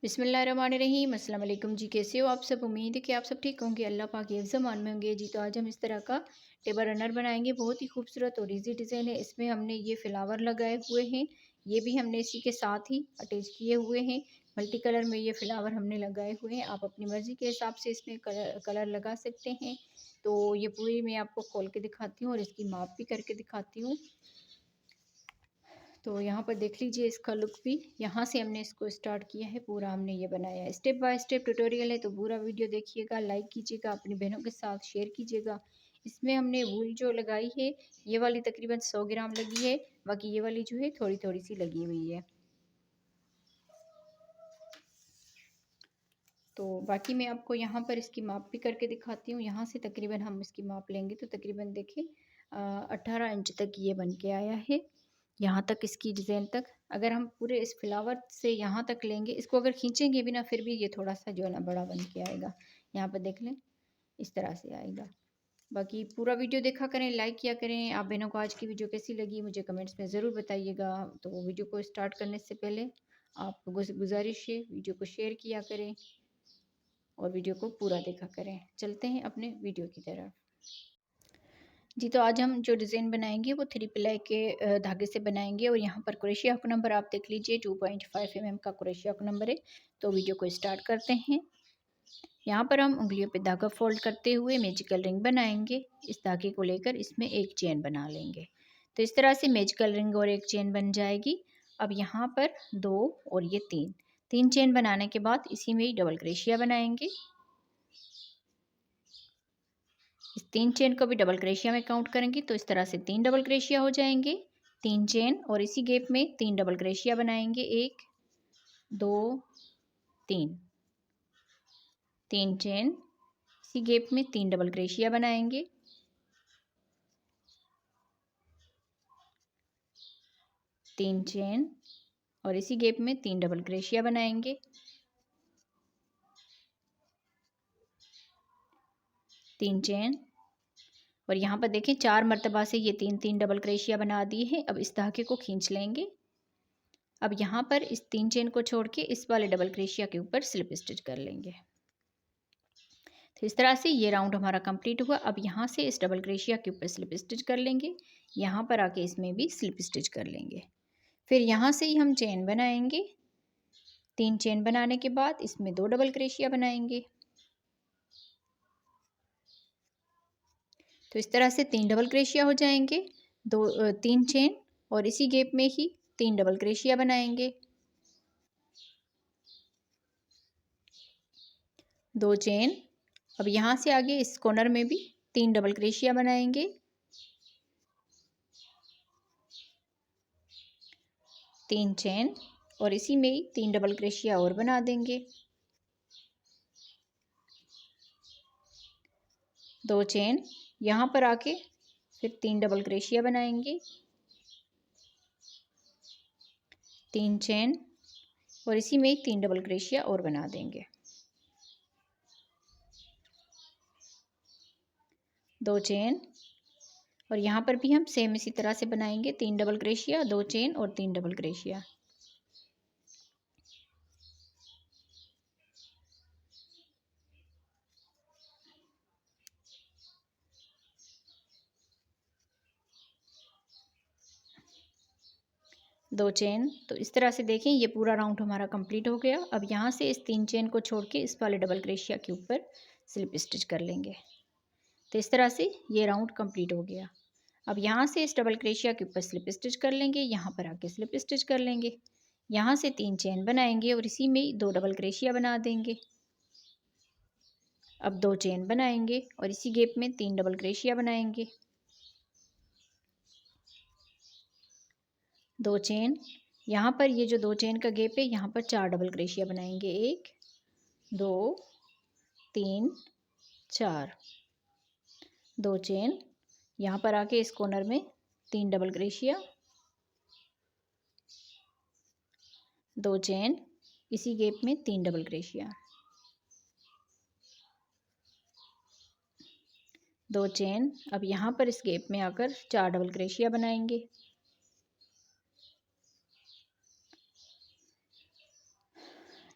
बिस्मिल्लाहिर्रहमानिर्रहीम। अस्सलाम वालेकुम जी। कैसे हो आप सब? उम्मीद है कि आप सब ठीक होंगे, अल्लाह पाक के ज़मान में होंगे जी। तो आज हम इस तरह का टेबल रनर बनाएंगे। बहुत ही खूबसूरत और इजी डिज़ाइन है। इसमें हमने ये फ्लावर लगाए हुए हैं, ये भी हमने इसी के साथ ही अटैच किए हुए हैं। मल्टी कलर में ये फ्लावर हमने लगाए हुए हैं। आप अपनी मर्ज़ी के हिसाब से इसमें कलर लगा सकते हैं। तो ये पूरी मैं आपको खोल के दिखाती हूँ और इसकी माप भी करके दिखाती हूँ। तो यहाँ पर देख लीजिए इसका लुक भी। यहाँ से हमने इसको स्टार्ट किया है, पूरा हमने ये बनाया है। स्टेप बाय स्टेप ट्यूटोरियल है, तो पूरा वीडियो देखिएगा, लाइक कीजिएगा, अपनी बहनों के साथ शेयर कीजिएगा। इसमें हमने वूल जो लगाई है, ये वाली तकरीबन 100 ग्राम लगी है, बाकी ये वाली जो है थोड़ी थोड़ी सी लगी हुई है। तो बाकी मैं आपको यहाँ पर इसकी माप भी करके दिखाती हूँ। यहाँ से तकरीबन हम इसकी माप लेंगे तो तकरीबन देखिए 18 इंच तक ये बन के आया है। यहाँ तक इसकी डिज़ाइन तक अगर हम पूरे इस फ्लावर से यहाँ तक लेंगे, इसको अगर खींचेंगे भी ना, फिर भी ये थोड़ा सा जो है ना बड़ा बन के आएगा। यहाँ पर देख लें, इस तरह से आएगा। बाकी पूरा वीडियो देखा करें, लाइक किया करें। आप बहनों को आज की वीडियो कैसी लगी मुझे कमेंट्स में ज़रूर बताइएगा। तो वीडियो को स्टार्ट करने से पहले आपको गुजारिश है, वीडियो को शेयर किया करें और वीडियो को पूरा देखा करें। चलते हैं अपने वीडियो की तरफ जी। तो आज हम जो डिज़ाइन बनाएंगे वो 3 प्लाई के धागे से बनाएंगे और यहाँ पर क्रोशिया हुक नंबर आप देख लीजिए 2.5 mm का क्रोशिया हुक नंबर है। तो वीडियो को स्टार्ट करते हैं। यहाँ पर हम उंगलियों पे धागा फोल्ड करते हुए मैजिकल रिंग बनाएंगे। इस धागे को लेकर इसमें एक चेन बना लेंगे। तो इस तरह से मैजिकल रिंग और एक चेन बन जाएगी। अब यहाँ पर 2 और ये 3 चेन बनाने के बाद इसी में ही डबल क्रोशिया बनाएंगे। इस 3 चेन को भी डबल क्रोशिया में काउंट करेंगे तो इस तरह से 3 डबल क्रोशिया हो जाएंगे। 3 चेन और इसी गैप में 3 डबल क्रोशिया बनाएंगे। 1 2 3 3 चेन, इसी गैप में 3 डबल क्रोशिया बनाएंगे। 3 चेन और इसी गैप में 3 डबल क्रोशिया बनाएंगे। 3 चेन और यहाँ पर देखें 4 मरतबा से ये 3 डबल क्रोशिया बना दिए हैं। अब इस धागे को खींच लेंगे। अब यहाँ पर इस 3 चेन को छोड़ के इस वाले डबल क्रोशिया के ऊपर स्लिप स्टिच कर लेंगे। तो इस तरह से ये राउंड हमारा कंप्लीट हुआ। अब यहाँ से इस डबल क्रोशिया के ऊपर स्लिप स्टिच कर लेंगे। यहाँ पर आके इसमें भी स्लिप स्टिच कर लेंगे। फिर यहाँ से ही हम चेन बनाएंगे। 3 चेन बनाने के बाद इसमें 2 डबल क्रोशिया बनाएंगे। तो इस तरह से 3 डबल क्रोशिया हो जाएंगे। 3 चेन और इसी गैप में ही 3 डबल क्रोशिया बनाएंगे। 2 चेन। अब यहाँ से आगे इस कॉर्नर में भी 3 डबल क्रोशिया बनाएंगे। 3 चेन और इसी में ही 3 डबल क्रोशिया और बना देंगे। 2 चेन, यहाँ पर आके फिर 3 डबल क्रोशिया बनाएंगे। 3 चेन और इसी में ही 3 डबल क्रोशिया और बना देंगे। 2 चेन और यहाँ पर भी हम सेम इसी तरह से बनाएंगे। 3 डबल क्रोशिया, 2 चेन और 3 डबल क्रोशिया। दो चेन। तो इस तरह से देखें ये पूरा राउंड हमारा कंप्लीट हो गया। अब यहाँ से इस 3 चेन को छोड़ के इस वाले डबल क्रोशिया के ऊपर स्लिप स्टिच कर लेंगे। तो इस तरह से ये राउंड कंप्लीट हो गया। अब यहाँ से इस डबल क्रोशिया के ऊपर स्लिप स्टिच कर लेंगे। यहाँ पर आके स्लिप स्टिच कर लेंगे। यहाँ से 3 चेन बनाएंगे और इसी में 2 डबल क्रोशिया बना देंगे। अब 2 चेन बनाएंगे और इसी गैप में 3 डबल क्रोशिया बनाएंगे। 2 चेन, यहाँ पर ये जो 2 चेन का गैप है यहाँ पर 4 डबल क्रोशिया बनाएंगे। 1 2 3 4। 2 चेन, यहाँ पर आके इस कॉर्नर में 3 डबल क्रोशिया। 2 चेन, इसी गैप में 3 डबल क्रोशिया। 2 चेन, अब यहाँ पर इस गैप में आकर 4 डबल क्रोशिया बनाएंगे।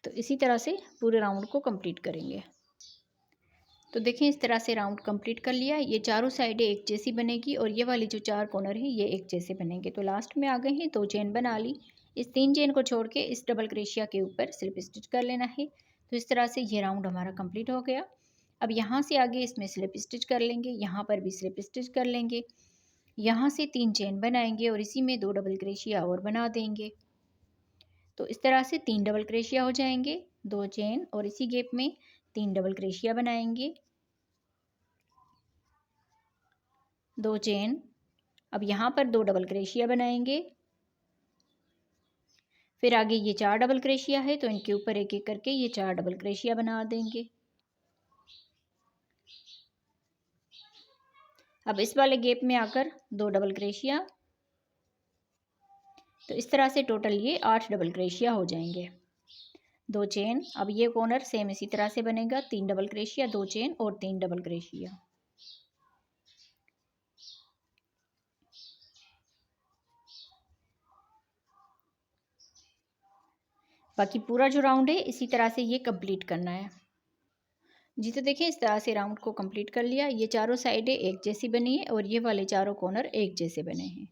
तो इसी तरह से पूरे राउंड को कंप्लीट करेंगे। तो देखें इस तरह से राउंड कंप्लीट कर लिया। ये चारों साइडें एक जैसी बनेगी और ये वाले जो 4 कॉर्नर हैं ये एक जैसे बनेंगे। तो लास्ट में आ गए हैं, 2 चेन बना ली। इस 3 चेन को छोड़ के इस डबल क्रोशिया के ऊपर स्लिप स्टिच कर लेना है। तो इस तरह से ये राउंड हमारा कंप्लीट हो गया। अब यहाँ से आगे इसमें स्लिप स्टिच कर लेंगे, यहाँ पर भी स्लिप स्टिच कर लेंगे। यहाँ से 3 चेन बनाएंगे और इसी में 2 डबल क्रोशिया और बना देंगे। तो इस तरह से 3 डबल क्रोशिया हो जाएंगे, 2 चेन और इसी गैप में 3 डबल क्रोशिया बनाएंगे, 2 चेन। अब यहाँ पर 2 डबल क्रोशिया बनाएंगे। फिर आगे ये 4 डबल क्रोशिया है तो इनके ऊपर एक एक करके ये 4 डबल क्रोशिया बना देंगे। अब इस वाले गैप में आकर 2 डबल क्रोशिया। तो इस तरह से टोटल ये 8 डबल क्रोशिया हो जाएंगे, 2 चेन। अब ये कॉर्नर सेम इसी तरह से बनेगा, 3 डबल क्रोशिया, 2 चेन और 3 डबल क्रोशिया। बाकी पूरा जो राउंड है इसी तरह से ये कंप्लीट करना है जी। तो देखिए इस तरह से राउंड को कंप्लीट कर लिया। ये चारों साइडें एक जैसी बनी है और ये वाले चारों कॉर्नर एक जैसे बने हैं।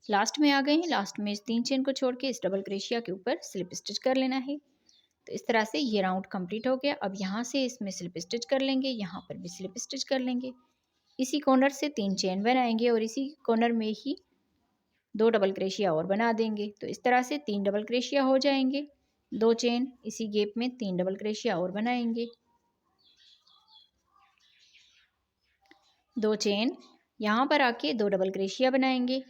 लास्ट में आ गए हैं, लास्ट में इस 3 चेन को छोड़ के इस डबल क्रोशिया के ऊपर स्लिप स्टिच कर लेना है। तो इस तरह से ये राउंड कंप्लीट हो गया। अब यहाँ से इसमें स्लिप स्टिच कर लेंगे, यहाँ पर भी स्लिप स्टिच कर लेंगे। इसी कॉर्नर से 3 चेन बनाएंगे और इसी कॉर्नर में ही 2 डबल क्रोशिया और बना देंगे। तो इस तरह से 3 डबल क्रोशिया हो जाएंगे, 2 चेन, इसी गैप में 3 डबल क्रोशिया और बनाएंगे, 2 चेन। यहाँ पर आके 2 डबल क्रोशिया बनाएंगे।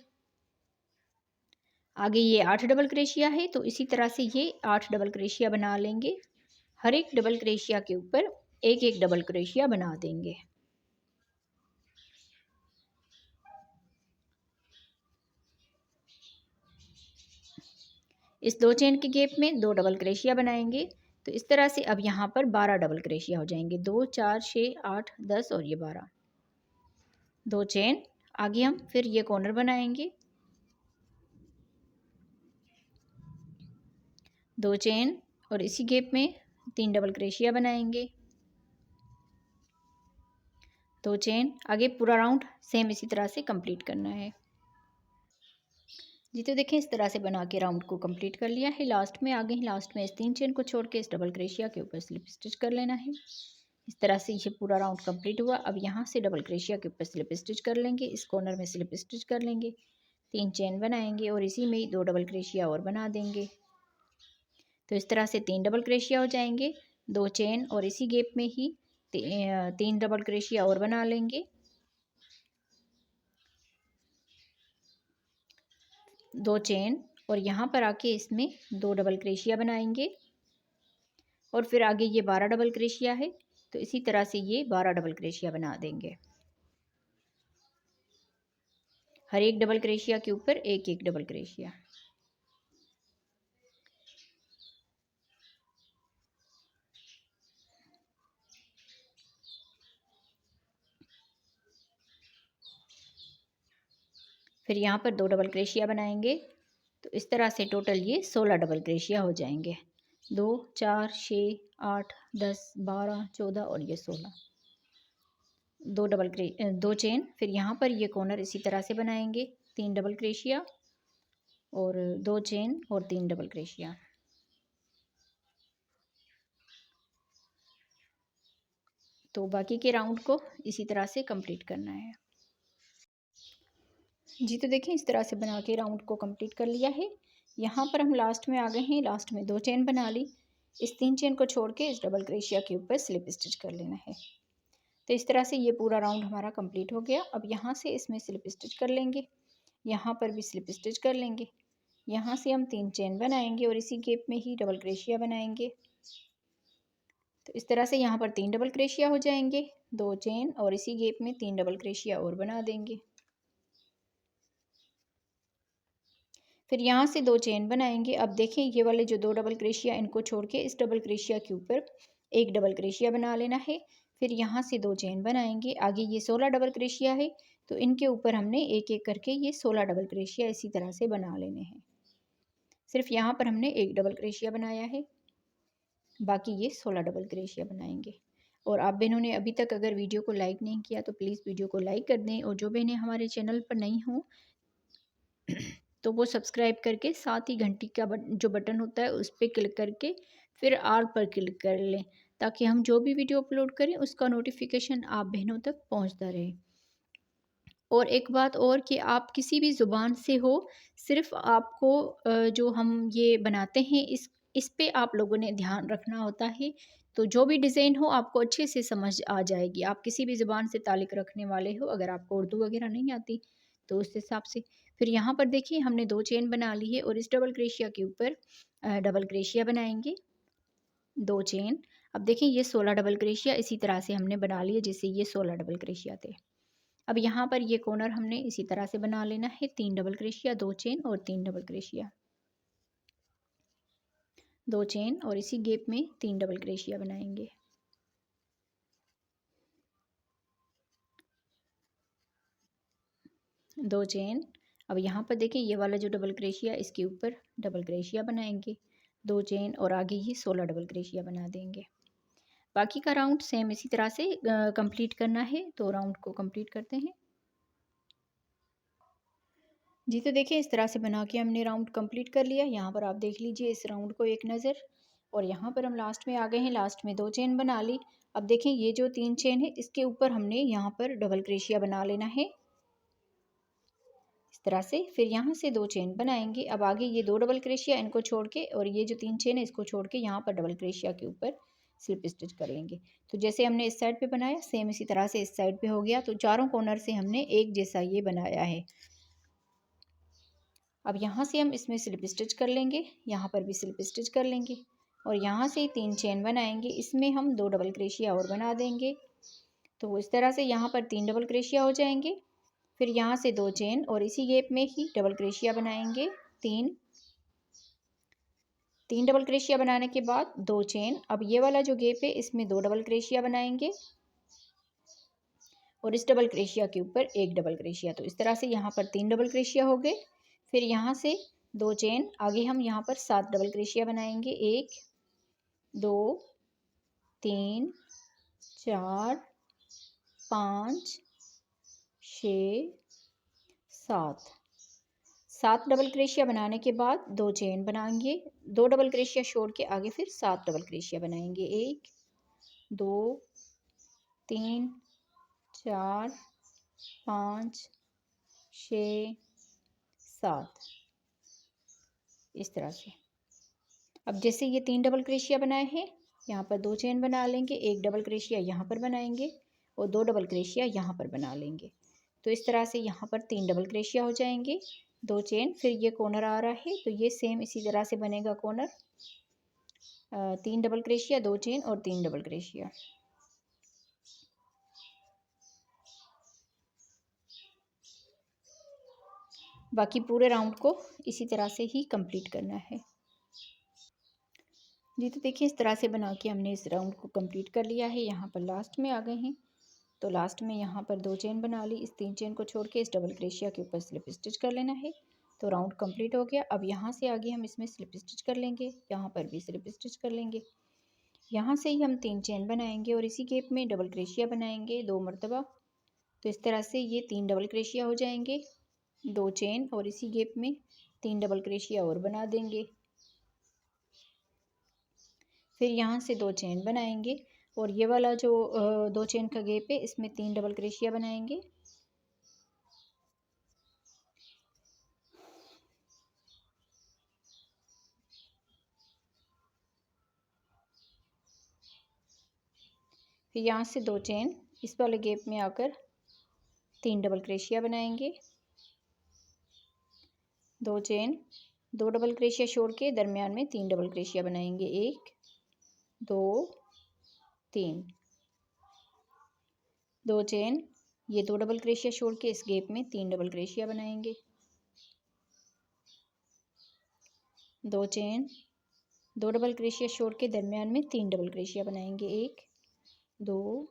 आगे ये 8 डबल क्रोशिया है तो इसी तरह से ये 8 डबल क्रोशिया बना लेंगे। हर एक डबल क्रोशिया के ऊपर एक एक डबल क्रोशिया बना देंगे। इस 2 चेन के गैप में 2 डबल क्रोशिया बनाएंगे। तो इस तरह से अब यहाँ पर 12 डबल क्रोशिया हो जाएंगे, 2 4 6 8 10 और ये 12, 2 चेन। आगे हम फिर ये कॉर्नर बनाएंगे, 2 चेन और इसी गैप में 3 डबल क्रोशिया बनाएंगे, 2 चेन। आगे पूरा राउंड सेम इसी तरह से कंप्लीट करना है जी। तो देखें इस तरह से बना के राउंड को कंप्लीट कर लिया है। लास्ट में आ गए हैं, लास्ट में इस 3 चेन को छोड़ के इस डबल क्रोशिया के ऊपर स्लिप स्टिच कर लेना है। इस तरह से ये पूरा राउंड कंप्लीट हुआ। अब यहाँ से डबल क्रोशिया के ऊपर स्लिप स्टिच कर लेंगे, इस कॉर्नर में स्लिप स्टिच कर लेंगे, 3 चेन बनाएंगे और इसी में ही 2 डबल क्रोशिया और बना देंगे। तो इस तरह से 3 डबल क्रोशिया हो जाएंगे, 2 चेन और इसी गैप में ही 3 डबल क्रोशिया और बना लेंगे, 2 चेन और यहाँ पर आके इसमें 2 डबल क्रोशिया बनाएंगे और फिर आगे ये 12 डबल क्रोशिया है तो इसी तरह से ये 12 डबल क्रोशिया बना देंगे। हर एक डबल क्रोशिया के ऊपर एक एक डबल क्रोशिया। फिर यहाँ पर 2 डबल क्रोशिया बनाएंगे। तो इस तरह से टोटल ये 16 डबल क्रोशिया हो जाएंगे, 2 4 6 8 10 12 14 और ये 16, 2 चेन। फिर यहाँ पर ये कॉर्नर इसी तरह से बनाएंगे, 3 डबल क्रोशिया और 2 चेन और 3 डबल क्रोशिया। तो बाकी के राउंड को इसी तरह से कंप्लीट करना है जी। तो देखें इस तरह से बना के राउंड को कंप्लीट कर लिया है। यहाँ पर हम लास्ट में आ गए हैं, लास्ट में 2 चेन बना ली। इस 3 चेन को छोड़ के इस डबल क्रोशिया के ऊपर स्लिप स्टिच कर लेना है। तो इस तरह से ये पूरा राउंड हमारा कंप्लीट हो गया। अब यहाँ से इसमें स्लिप स्टिच कर लेंगे, यहाँ पर भी स्लिप स्टिच कर लेंगे। यहाँ से हम 3 चेन बनाएंगे और इसी गैप में ही डबल क्रोशिया बनाएंगे। तो इस तरह से यहाँ पर 3 डबल क्रोशिया हो जाएंगे, 2 चेन और इसी गैप में 3 डबल क्रोशिया और बना देंगे। फिर यहाँ से 2 चेन बनाएंगे। अब देखें ये वाले जो 2 डबल क्रोशिया इनको छोड़ के इस डबल क्रोशिया के ऊपर एक डबल क्रोशिया बना लेना है। फिर यहाँ से 2 चेन बनाएंगे। आगे ये 16 डबल क्रोशिया है तो इनके ऊपर हमने एक एक करके ये 16 डबल क्रोशिया इसी तरह से बना लेने हैं। सिर्फ यहाँ पर हमने एक डबल क्रोशिया बनाया है। बाकी ये 16 डबल क्रोशिया बनाएंगे। और आप बहनों ने अभी तक अगर वीडियो को लाइक नहीं किया तो प्लीज़ वीडियो को लाइक कर दें, और जो बहनें हमारे चैनल पर नहीं हों तो वो सब्सक्राइब करके साथ ही घंटी का जो बटन होता है उस पर क्लिक करके फिर आल पर क्लिक कर लें, ताकि हम जो भी वीडियो अपलोड करें उसका नोटिफिकेशन आप बहनों तक पहुंचता रहे। और एक बात और कि आप किसी भी ज़ुबान से हो, सिर्फ आपको जो हम ये बनाते हैं इस पे आप लोगों ने ध्यान रखना होता है। तो जो भी डिज़ाइन हो आपको अच्छे से समझ आ जाएगी। आप किसी भी ज़ुबान से ताल्लुक़ रखने वाले हो, अगर आपको उर्दू वगैरह नहीं आती तो उस हिसाब से। फिर यहाँ पर देखिए हमने 2 चेन बना ली है और इस डबल क्रोशिया के ऊपर डबल क्रोशिया बनाएंगे, 2 चेन। अब देखिए ये 16 डबल क्रोशिया इसी तरह से हमने बना लिए जैसे ये 16 डबल क्रोशिया थे। अब यहाँ पर ये कॉर्नर हमने इसी तरह से बना लेना है, 3 डबल क्रोशिया, 2 चेन और 3 डबल क्रोशिया, 2 चेन और इसी गैप में 3 डबल क्रोशिया बनाएंगे। दो चेन। अब यहाँ पर देखें ये वाला जो डबल क्रोशिया इसके ऊपर डबल क्रोशिया बनाएंगे, 2 चेन और आगे ही 16 डबल क्रोशिया बना देंगे। बाकी का राउंड सेम इसी तरह से कंप्लीट करना है, तो राउंड को कंप्लीट करते हैं जी। तो देखिए इस तरह से बना के हमने राउंड कंप्लीट कर लिया। यहाँ पर आप देख लीजिए इस राउंड को एक नज़र, और यहाँ पर हम लास्ट में आ गए हैं, लास्ट में 2 चेन बना ली। अब देखें ये जो 3 चेन है इसके ऊपर हमने यहाँ पर डबल क्रोशिया बना लेना है इस तरह से। फिर यहाँ से 2 चेन बनाएंगे। अब आगे ये 2 डबल क्रोशिया इनको छोड़ के, और ये जो 3 चेन है इसको छोड़ के यहाँ पर डबल क्रोशिया के ऊपर स्लिप स्टिच कर लेंगे। तो जैसे हमने इस साइड पे बनाया सेम इसी तरह से इस साइड पे हो गया। तो चारों कॉर्नर से हमने एक जैसा ये बनाया है। अब यहाँ से हम इसमें स्लिप स्टिच कर लेंगे, यहाँ पर भी स्लिप स्टिच कर लेंगे, और यहाँ से 3 चेन बनाएंगे। इसमें हम 2 डबल क्रोशिया और बना देंगे। तो इस तरह से यहाँ पर 3 डबल क्रोशिया हो जाएंगे। फिर यहाँ से 2 चेन और इसी गैप में ही डबल क्रोशिया बनाएंगे, 3 डबल क्रोशिया बनाने के बाद 2 चेन। अब ये वाला जो गैप है इसमें 2 डबल क्रोशिया बनाएंगे और इस डबल क्रोशिया के ऊपर एक डबल क्रोशिया। तो इस तरह से यहाँ पर 3 डबल क्रोशिया हो गए। फिर यहाँ से 2 चेन, आगे हम यहाँ पर 7 डबल क्रोशिया बनाएंगे, 1 2 3 4 5 6 7 7 डबल क्रोशिया बनाने के बाद 2 चेन बनाएंगे, 2 डबल क्रोशिया छोड़ के आगे फिर 7 डबल क्रोशिया बनाएंगे, 1 2 3 4 5 6 7 इस तरह से। अब जैसे ये 3 डबल क्रोशिया बनाए हैं, यहाँ पर 2 चेन बना लेंगे, 1 डबल क्रोशिया यहाँ पर बनाएंगे और 2 डबल क्रोशिया यहाँ पर बना लेंगे। तो इस तरह से यहाँ पर 3 डबल क्रोशिया हो जाएंगे, 2 चेन। फिर ये कॉर्नर आ रहा है तो ये सेम इसी तरह से बनेगा कॉर्नर, 3 डबल क्रोशिया, 2 चेन और 3 डबल क्रोशिया। बाकी पूरे राउंड को इसी तरह से ही कंप्लीट करना है जी। तो देखिए इस तरह से बना के हमने इस राउंड को कंप्लीट कर लिया है। यहाँ पर लास्ट में आ गए हैं, तो लास्ट में यहाँ पर 2 चेन बना ली, इस 3 चेन को छोड़ के इस डबल क्रोशिया के ऊपर स्लिप स्टिच कर लेना है। तो राउंड कंप्लीट हो गया। अब यहाँ से आगे हम इसमें स्लिप स्टिच कर लेंगे, यहाँ पर भी स्लिप स्टिच कर लेंगे। यहाँ से ही हम 3 चेन बनाएंगे और इसी गैप में डबल क्रोशिया बनाएंगे 2 मरतबा। तो इस तरह से ये 3 डबल क्रोशिया हो जाएंगे, 2 चेन और इसी गैप में 3 डबल क्रोशिया और बना देंगे। फिर यहाँ से 2 चेन बनाएंगे और ये वाला जो 2 चेन का गैप है इसमें 3 डबल क्रोशिया बनाएंगे। फिर यहाँ से 2 चेन, इस वाले गैप में आकर 3 डबल क्रोशिया बनाएंगे, 2 चेन, 2 डबल क्रोशिया छोड़ के दरमियान में 3 डबल क्रोशिया बनाएंगे, 1 2 3, 2 चेन, ये 2 डबल क्रोशिया छोड़ के इस गैप में 3 डबल क्रोशिया बनाएंगे, 2 चेन, 2 डबल क्रोशिया छोड़ के दरमियान में 3 डबल क्रोशिया बनाएंगे, 1 2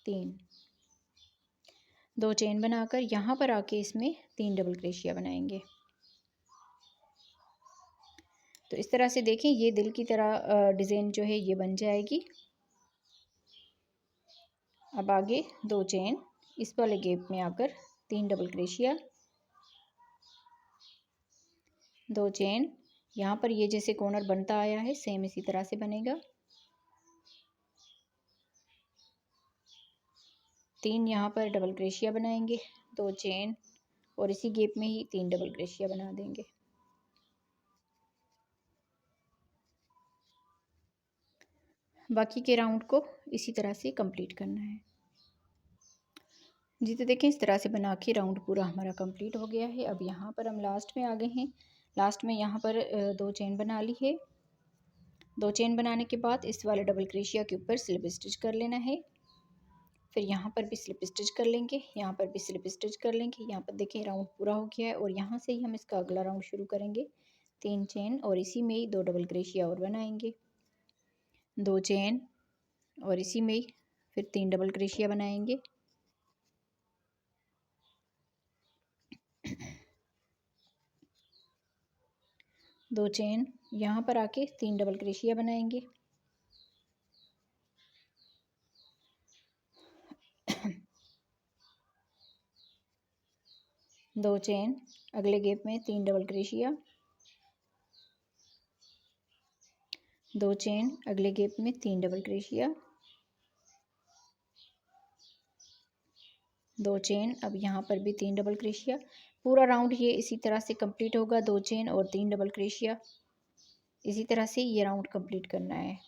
3, 2 चेन बनाकर यहाँ पर आके इसमें 3 डबल क्रोशिया बनाएंगे। तो इस तरह से देखें, ये दिल की तरह डिज़ाइन जो है ये बन जाएगी। अब आगे 2 चेन, इस वाले गैप में आकर 3 डबल क्रोशिया, 2 चेन, यहाँ पर ये जैसे कॉर्नर बनता आया है सेम इसी तरह से बनेगा। 3 यहाँ पर डबल क्रोशिया बनाएंगे, 2 चेन और इसी गैप में ही 3 डबल क्रोशिया बना देंगे। बाकी के राउंड को इसी तरह से कंप्लीट करना है जी। तो देखें, इस तरह से बना के राउंड पूरा हमारा कंप्लीट हो गया है। अब यहाँ पर हम लास्ट में आ गए हैं। लास्ट में यहाँ पर 2 चेन बना ली है। 2 चेन बनाने के बाद इस वाले डबल क्रोशिया के ऊपर स्लिप स्टिच कर लेना है। फिर यहाँ पर भी स्लिप स्टिच कर लेंगे, यहाँ पर भी स्लिप स्टिच कर लेंगे। यहाँ पर देखें राउंड पूरा हो गया है और यहाँ से ही हम इसका अगला राउंड शुरू करेंगे। 3 चेन और इसी में ही 2 डबल क्रोशिया और बनाएंगे, 2 चेन और इसी में ही फिर 3 डबल क्रोशिया बनाएंगे, 2 चेन, यहाँ पर आके 3 डबल क्रोशिया बनाएंगे, 2 चेन, अगले गैप में 3 डबल क्रोशिया, 2 चेन, अगले गैप में 3 डबल क्रोशिया, 2 चेन, अब यहाँ पर भी 3 डबल क्रोशिया। पूरा राउंड ये इसी तरह से कंप्लीट होगा, 2 चेन और 3 डबल क्रोशिया, इसी तरह से ये राउंड कंप्लीट करना है।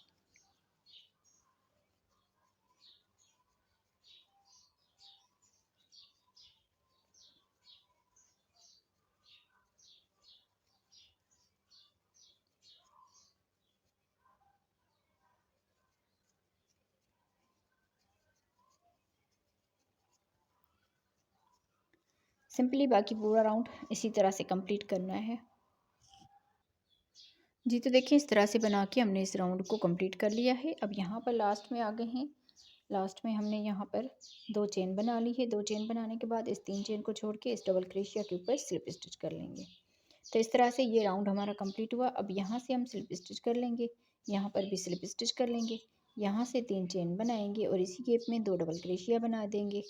सिंपली बाकी पूरा राउंड इसी तरह से कंप्लीट करना है जी। तो देखिए, इस तरह से बना के हमने इस राउंड को कंप्लीट कर लिया है। अब यहाँ पर लास्ट में आ गए हैं। लास्ट में हमने यहाँ पर 2 चेन बना ली है। 2 चेन बनाने के बाद इस 3 चेन को छोड़ के इस डबल क्रोशिया के ऊपर स्लिप स्टिच कर लेंगे। तो इस तरह से ये राउंड हमारा कंप्लीट हुआ। अब यहाँ से हम स्लिप स्टिच कर लेंगे, यहाँ पर भी स्लिप स्टिच कर लेंगे, यहाँ से 3 चेन बनाएंगे और इसी गैप में 2 डबल क्रोशिया बना देंगे।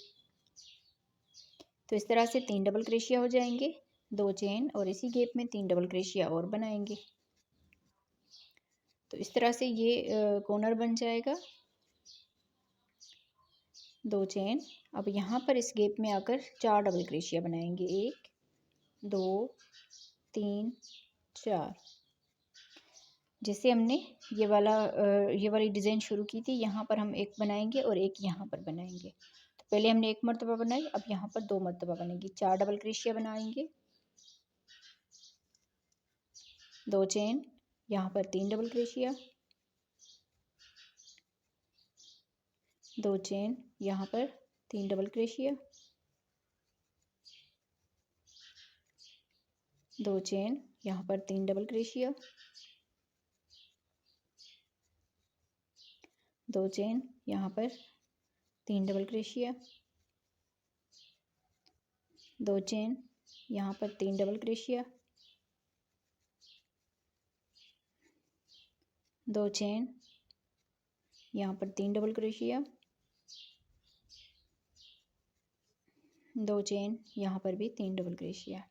तो इस तरह से 3 डबल क्रोशिया हो जाएंगे, 2 चेन और इसी गैप में 3 डबल क्रोशिया और बनाएंगे। तो इस तरह से ये कॉर्नर बन जाएगा, 2 चेन। अब यहाँ पर इस गैप में आकर 4 डबल क्रोशिया बनाएंगे, 1 2 3 4। जैसे हमने ये वाली डिज़ाइन शुरू की थी, यहाँ पर हम एक बनाएंगे और एक यहाँ पर बनाएंगे। तो पहले हमने एक मरतबा बनाई, अब यहाँ पर 2 मरतबा बनेगी। 4 डबल क्रोशिया बनाएंगे, 2 चेन, यहाँ पर 3 डबल क्रोशिया, 2 चेन, यहाँ पर 3 डबल क्रोशिया, 2 चेन, यहाँ पर 3 डबल क्रोशिया, 2 चेन, यहाँ पर 3 डबल क्रोशिया, 2 चेन, यहाँ पर 3 डबल क्रोशिया, 2 चेन, यहाँ पर 3 डबल क्रोशिया, 2 चेन, यहाँ पर भी 3 डबल क्रोशिया।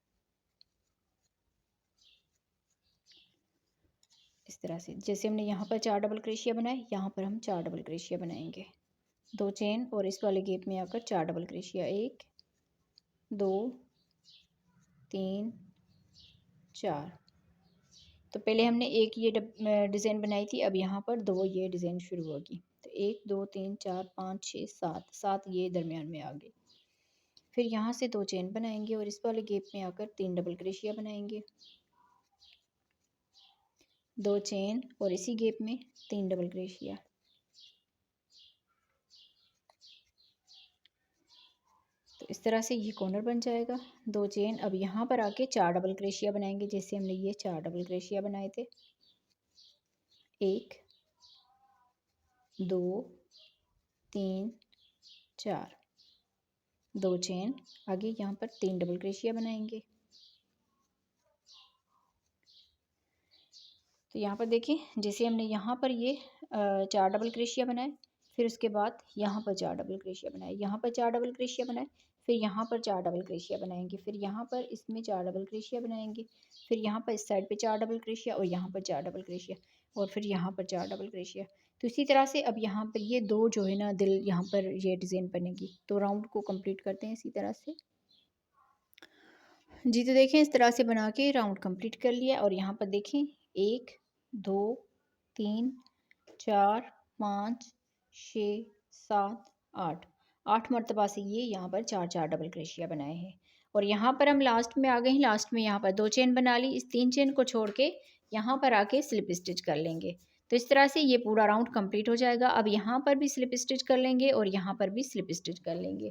इस तरह से जैसे हमने यहाँ पर 4 डबल क्रोशिया बनाए, यहाँ पर हम 4 डबल क्रोशिया बनाएंगे, 2 चेन और इस वाले गैप में आकर 4 डबल क्रोशिया, 1 2 3 4। तो पहले हमने एक ये डिज़ाइन बनाई थी, अब यहाँ पर 2 ये डिज़ाइन शुरू होगी। तो 1 2 3 4 5 6 7, 7 ये दरमियान में आ गई। फिर यहाँ से 2 चेन बनाएंगे और इस वाले गैप में आकर 3 डबल क्रोशिया बनाएंगे, 2 चेन और इसी गैप में 3 डबल क्रोशिया। तो इस तरह से ये कॉर्नर बन जाएगा, 2 चेन। अब यहाँ पर आके 4 डबल क्रोशिया बनाएंगे, जैसे हमने ये 4 डबल क्रोशिया बनाए थे, 1 2 3 4, 2 चेन, आगे यहाँ पर 3 डबल क्रोशिया बनाएंगे, तो यहाँ पर देखिए, जैसे हमने यहाँ पर ये 4 डबल क्रोशिया बनाए, फिर उसके बाद यहाँ पर 4 डबल क्रोशिया बनाए, यहाँ पर 4 डबल क्रोशिया बनाए, फिर यहाँ पर 4 डबल क्रोशिया बनाएंगे, फिर यहाँ पर इसमें 4 डबल क्रोशिया बनाएंगे, फिर यहाँ पर इस साइड पे 4 डबल क्रोशिया और यहाँ पर 4 डबल क्रोशिया और फिर यहाँ पर 4 डबल क्रोशिया। तो इसी तरह से अब यहाँ पर ये 2 जो है ना दिल, यहाँ पर ये डिज़ाइन बनेगी। तो राउंड को कंप्लीट करते हैं इसी तरह से। जी, तो देखें इस तरह से बना के राउंड कंप्लीट कर लिया और यहाँ पर देखें 1 2 3 4 5 6 7 8 8 मरतबा से ये यहाँ पर 4 डबल क्रोशिया बनाए हैं। और यहाँ पर हम लास्ट में आ गए हैं। लास्ट में यहाँ पर 2 चेन बना ली। इस 3 चेन को छोड़ के यहाँ पर आके स्लिप स्टिच कर लेंगे। तो इस तरह से ये पूरा राउंड कंप्लीट हो जाएगा। अब यहाँ पर भी स्लिप स्टिच कर लेंगे और यहाँ पर भी स्लिप स्टिच कर लेंगे।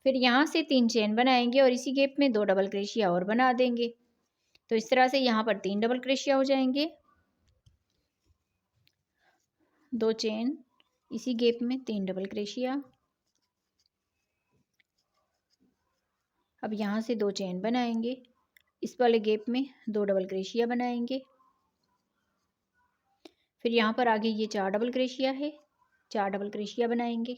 फिर यहाँ से 3 चेन बनाएंगे और इसी गैप में 2 डबल क्रोशिया और बना देंगे। तो इस तरह से यहाँ पर 3 डबल क्रोशिया हो जाएंगे, 2 चेन, इसी गैप में 3 डबल क्रोशिया। अब यहाँ से 2 चेन बनाएंगे, इस वाले गैप में 2 डबल क्रोशिया बनाएंगे। फिर यहाँ पर आगे ये 4 डबल क्रोशिया है, 4 डबल क्रोशिया बनाएंगे।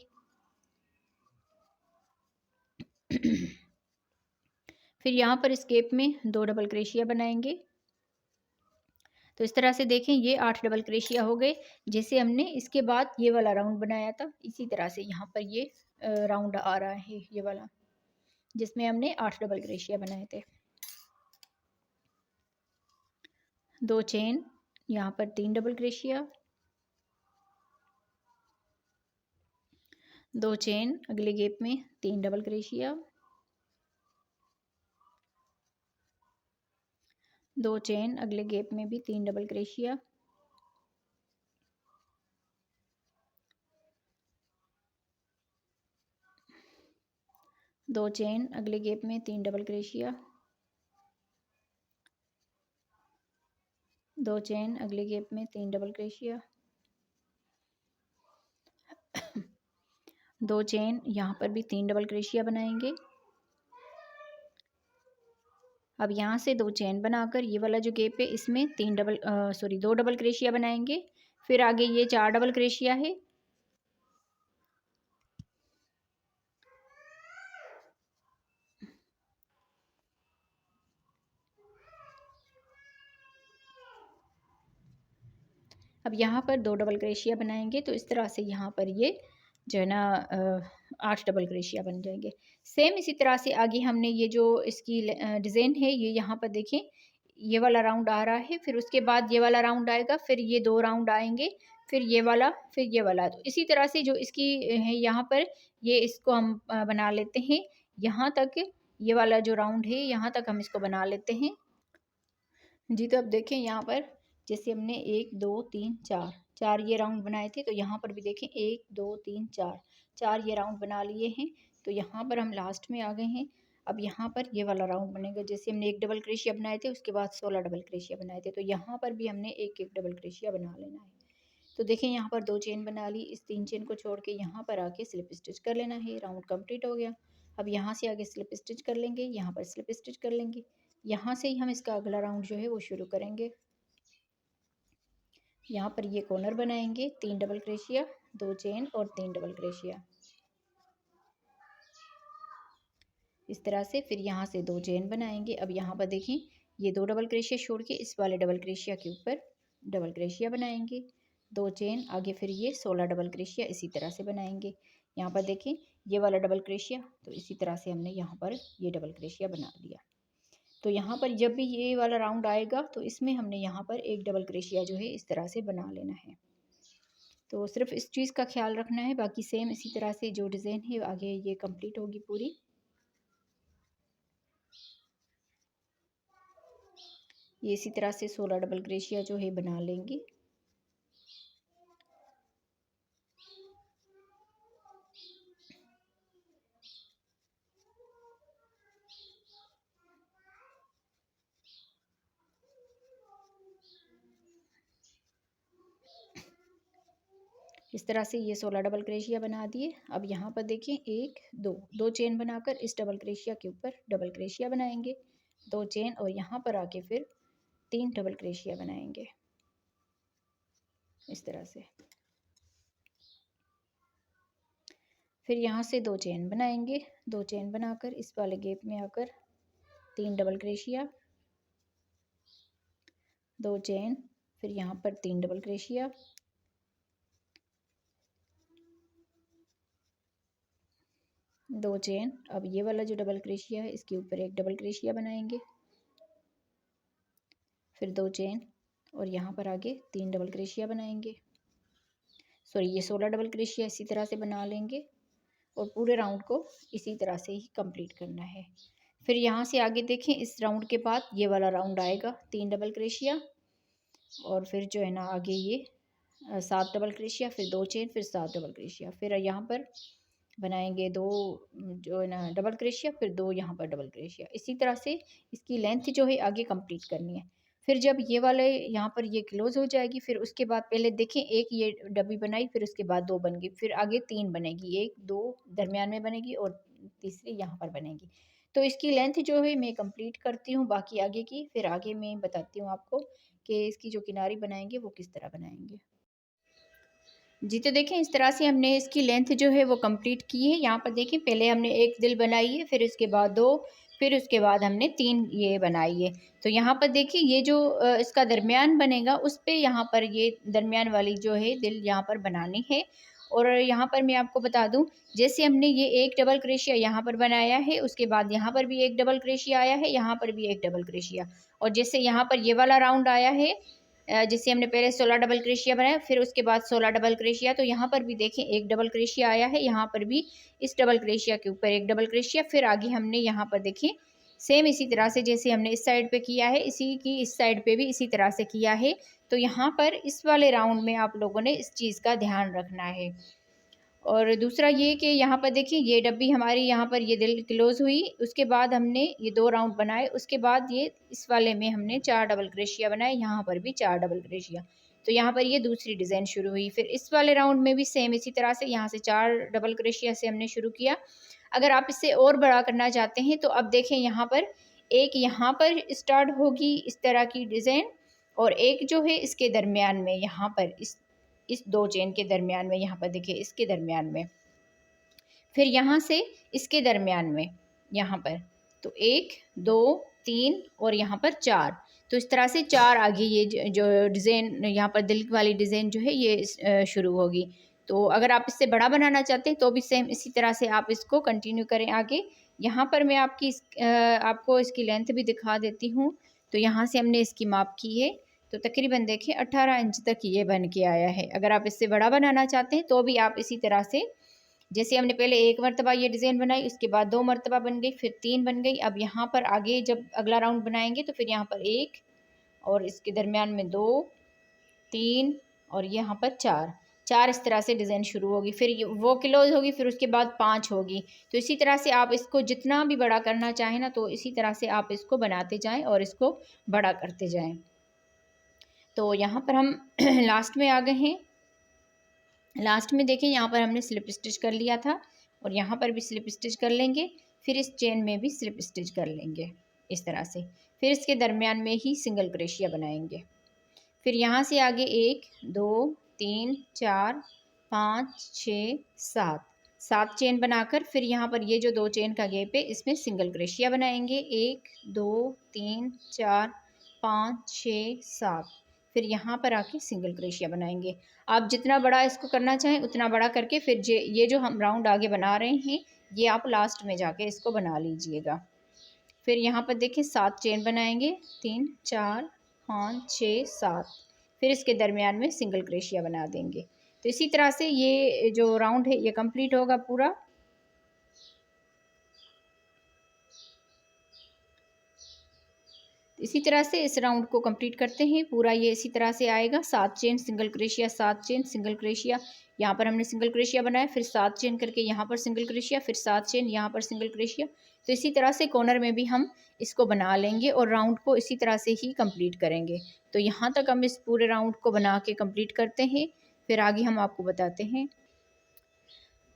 फिर यहाँ पर इस गैप में 2 डबल क्रोशिया बनाएंगे। तो इस तरह से देखें ये 8 डबल क्रोशिया हो गए। जैसे हमने इसके बाद ये वाला राउंड बनाया था, इसी तरह से यहाँ पर ये राउंड आ रहा है, ये वाला जिसमें हमने 8 डबल क्रोशिया बनाए थे। 2 चेन, यहाँ पर 3 डबल क्रोशिया, 2 चेन, अगले गैप में 3 डबल क्रोशिया, 2 चेन, अगले गैप में भी 3 डबल क्रोशिया, 2 चेन, अगले गैप में 3 डबल क्रोशिया, 2 चेन, अगले गैप में 3 डबल क्रोशिया, 2 चेन, यहाँ पर भी 3 डबल क्रोशिया बनाएंगे। अब यहाँ से 2 चेन बनाकर ये वाला जो गैप है इसमें 2 डबल क्रोशिया बनाएंगे। फिर आगे ये 4 डबल क्रोशिया है, अब यहाँ पर 2 डबल क्रोशिया बनाएंगे। तो इस तरह से यहाँ पर ये जो है ना 8 डबल क्रोशिया बन जाएंगे। सेम इसी तरह से आगे हमने ये जो इसकी डिज़ाइन है, ये यहाँ पर देखें ये वाला राउंड आ रहा है, फिर उसके बाद ये वाला राउंड आएगा, फिर ये 2 राउंड आएंगे, फिर ये वाला, फिर ये वाला। तो इसी तरह से जो इसकी है यहाँ पर ये इसको हम बना लेते हैं यहाँ तक। ये वाला जो राउंड है यहाँ तक हम इसको बना लेते हैं। जी, तो अब देखें यहाँ पर जैसे हमने 1 2 3 4 ये राउंड बनाए थे, तो यहाँ पर भी देखें 1 2 3 4 ये राउंड बना लिए हैं। तो यहाँ पर हम लास्ट में आ गए हैं। अब यहाँ पर ये वाला राउंड बनेगा। जैसे हमने 1 डबल क्रोशिया बनाए थे, उसके बाद 16 डबल क्रोशिया बनाए थे, तो यहाँ पर भी हमने 1 डबल क्रोशिया बना लेना है। तो देखें यहाँ पर 2 चेन बना ली, इस 3 चेन को छोड़ के यहाँ पर आके स्लिप स्टिच कर लेना है। राउंड कंप्लीट हो गया। अब यहाँ से आगे स्लिप स्टिच कर लेंगे, यहाँ पर स्लिप स्टिच कर लेंगे। यहाँ से ही हम इसका अगला राउंड जो है वो शुरू करेंगे। यहाँ पर ये कॉर्नर बनाएंगे, 3 डबल क्रोशिया, 2 चेन और 3 डबल क्रोशिया, इस तरह से। फिर यहाँ से 2 चेन बनाएंगे। अब यहाँ पर देखें ये 2 डबल क्रोशिया छोड़ के इस वाले डबल क्रोशिया के ऊपर डबल क्रोशिया बनाएंगे, 2 चेन, आगे फिर ये 16 डबल क्रोशिया इसी तरह से बनाएंगे। यहाँ पर देखें ये वाला डबल क्रोशिया, तो इसी तरह से हमने यहाँ पर ये डबल क्रोशिया बना दिया। तो यहाँ पर जब भी ये वाला राउंड आएगा तो इसमें हमने यहाँ पर 1 डबल क्रोशिया जो है इस तरह से बना लेना है। तो सिर्फ इस चीज़ का ख्याल रखना है, बाकी सेम इसी तरह से जो डिज़ाइन है आगे ये कंप्लीट होगी पूरी। ये इसी तरह से 16 डबल क्रोशिया जो है बना लेंगे। इस तरह से ये 16 डबल क्रोशिया बना दिए। अब यहाँ पर देखिए 1 2 चेन बनाकर इस डबल क्रोशिया के ऊपर डबल क्रोशिया बनाएंगे, 2 चेन, और यहाँ पर आके फिर 3 डबल क्रोशिया बनाएंगे। इस तरह से। फिर यहाँ से 2 चेन बनाएंगे। 2 चेन बनाकर इस वाले गैप में आकर 3 डबल क्रोशिया, 2 चेन, फिर यहाँ पर 3 डबल क्रोशिया, 2 चेन। अब ये वाला जो डबल क्रोशिया है इसके ऊपर एक डबल क्रोशिया बनाएंगे, फिर 2 चेन और यहाँ पर आगे 3 डबल क्रोशिया बनाएंगे। सॉरी, ये 16 डबल क्रोशिया इसी तरह से बना लेंगे और पूरे राउंड को इसी तरह से ही कंप्लीट करना है। फिर यहाँ से आगे देखें, इस राउंड के बाद ये वाला राउंड आएगा 3 डबल क्रोशिया और फिर जो है ना आगे ये 7 डबल क्रोशिया, फिर 2 चेन, फिर 7 डबल क्रोशिया। फिर यहाँ पर बनाएंगे 2 जो है ना डबल क्रोशिया, फिर 2 यहाँ पर डबल क्रोशिया। इसी तरह से इसकी लेंथ जो है आगे कंप्लीट करनी है। फिर जब ये वाले यहाँ पर ये क्लोज हो जाएगी, फिर उसके बाद पहले देखें एक ये डब्बी बनाई, फिर उसके बाद 2 बन गई, फिर आगे 3 बनेगी, 1 2 दरमियान में बनेगी और तीसरी यहाँ पर बनेगी। तो इसकी लेंथ जो है मैं कंप्लीट करती हूँ बाकी आगे की, फिर आगे मैं बताती हूँ आपको कि इसकी जो किनारी बनाएंगे वो किस तरह बनाएंगे। जी, तो देखें इस तरह से हमने इसकी लेंथ जो है वो कंप्लीट की है। यहाँ पर देखें पहले हमने एक दिल बनाई है, फिर उसके बाद 2, फिर उसके बाद हमने 3 ये बनाई है। तो यहाँ पर देखिए ये जो इसका दरमियान बनेगा उस पे यहाँ पर ये दरमियान वाली जो है दिल यहाँ पर बनानी है। और यहाँ पर मैं आपको बता दूँ, जैसे हमने ये एक डबल क्रोशिया यहाँ पर बनाया है, उसके बाद यहाँ पर भी एक डबल क्रोशिया आया है, यहाँ पर भी एक डबल क्रोशिया, और जैसे यहाँ पर ये वाला राउंड आया है जिससे हमने पहले 16 डबल क्रोशिया बनाया, फिर उसके बाद 16 डबल क्रोशिया। तो यहाँ पर भी देखें एक डबल क्रोशिया आया है, यहाँ पर भी इस डबल क्रोशिया के ऊपर एक डबल क्रोशिया, फिर आगे हमने यहाँ पर देखें सेम इसी तरह से जैसे हमने इस साइड पे किया है, इसी की इस साइड पे भी इसी तरह से किया है। तो यहाँ पर इस वाले राउंड में आप लोगों ने इस चीज़ का ध्यान रखना है। और दूसरा ये कि यहाँ पर देखिए ये डब्बी हमारी यहाँ पर ये दिल क्लोज हुई, उसके बाद हमने ये 2 राउंड बनाए, उसके बाद ये इस वाले में हमने 4 डबल क्रोशिया बनाए, यहाँ पर भी 4 डबल क्रोशिया। तो यहाँ पर ये दूसरी डिज़ाइन शुरू हुई। फिर इस वाले राउंड में भी सेम इसी तरह से यहाँ से 4 डबल क्रोशिया से हमने शुरू किया। अगर आप इससे और बड़ा करना चाहते हैं तो अब देखें यहाँ पर एक यहाँ पर स्टार्ट होगी इस तरह की डिज़ाइन, और एक जो है इसके दरमियान में यहाँ पर इस 2 चेन के दरमियान में, यहाँ पर देखिए इसके दरमियान में, फिर यहाँ से इसके दरमियान में यहाँ पर, तो 1 2 3 और यहाँ पर 4। तो इस तरह से 4 आगे ये जो डिज़ाइन यहाँ पर दिल वाली डिज़ाइन जो है ये शुरू होगी। तो अगर आप इससे बड़ा बनाना चाहते हैं तो भी सेम इसी तरह से आप इसको कंटिन्यू करें आगे। यहाँ पर मैं आपको इसकी लेंथ भी दिखा देती हूँ। तो यहाँ से हमने इसकी माप की है, तो तकरीबन देखिए 18 इंच तक ये बन के आया है। अगर आप इससे बड़ा बनाना चाहते हैं तो भी आप इसी तरह से, जैसे हमने पहले एक मरतबा ये डिज़ाइन बनाई, उसके बाद 2 मरतबा बन गई, फिर 3 बन गई। अब यहाँ पर आगे जब अगला राउंड बनाएंगे तो फिर यहाँ पर 1 और इसके दरमियान में 2 3 और यहाँ पर 4 इस तरह से डिज़ाइन शुरू होगी, फिर वो क्लोज होगी, फिर उसके बाद 5 होगी। तो इसी तरह से आप इसको जितना भी बड़ा करना चाहें ना, तो इसी तरह से आप इसको बनाते जाएं और इसको बड़ा करते जाएं। तो यहाँ पर हम लास्ट में आ गए हैं। लास्ट में देखें यहाँ पर हमने स्लिप स्टिच कर लिया था और यहाँ पर भी स्लिप स्टिच कर लेंगे, फिर इस चेन में भी स्लिप स्टिच कर लेंगे इस तरह से। फिर इसके दरमियान में ही सिंगल क्रोशिया बनाएंगे। फिर यहाँ से आगे 1 2 3 4 5 6 7 चेन बनाकर फिर यहाँ पर ये जो 2 चेन का गैप है इसमें सिंगल क्रोशिया बनाएंगे। 1 2 3 4 5 6 7, फिर यहाँ पर आके सिंगल क्रोशिया बनाएंगे। आप जितना बड़ा इसको करना चाहें उतना बड़ा करके फिर ये जो हम राउंड आगे बना रहे हैं ये आप लास्ट में जाके इसको बना लीजिएगा। फिर यहाँ पर देखिए 7 चेन बनाएंगे, 3 4 5 6 7, फिर इसके दरमियान में सिंगल क्रोशिया बना देंगे। तो इसी तरह से ये जो राउंड है ये कंप्लीट होगा पूरा। इसी तरह से इस राउंड को कंप्लीट करते हैं पूरा, ये इसी तरह से आएगा। 7 chain single crochet, 7 chain single crochet, यहाँ पर हमने सिंगल क्रोशिया बनाया, फिर 7 चेन करके यहाँ पर सिंगल क्रोशिया, फिर 7 चेन यहाँ पर सिंगल क्रोशिया। तो इसी तरह से कॉर्नर में भी हम इसको बना लेंगे और राउंड को इसी तरह से ही कंप्लीट करेंगे। तो यहाँ तक हम इस पूरे राउंड को बना के कंप्लीट करते हैं, फिर आगे हम आपको बताते हैं।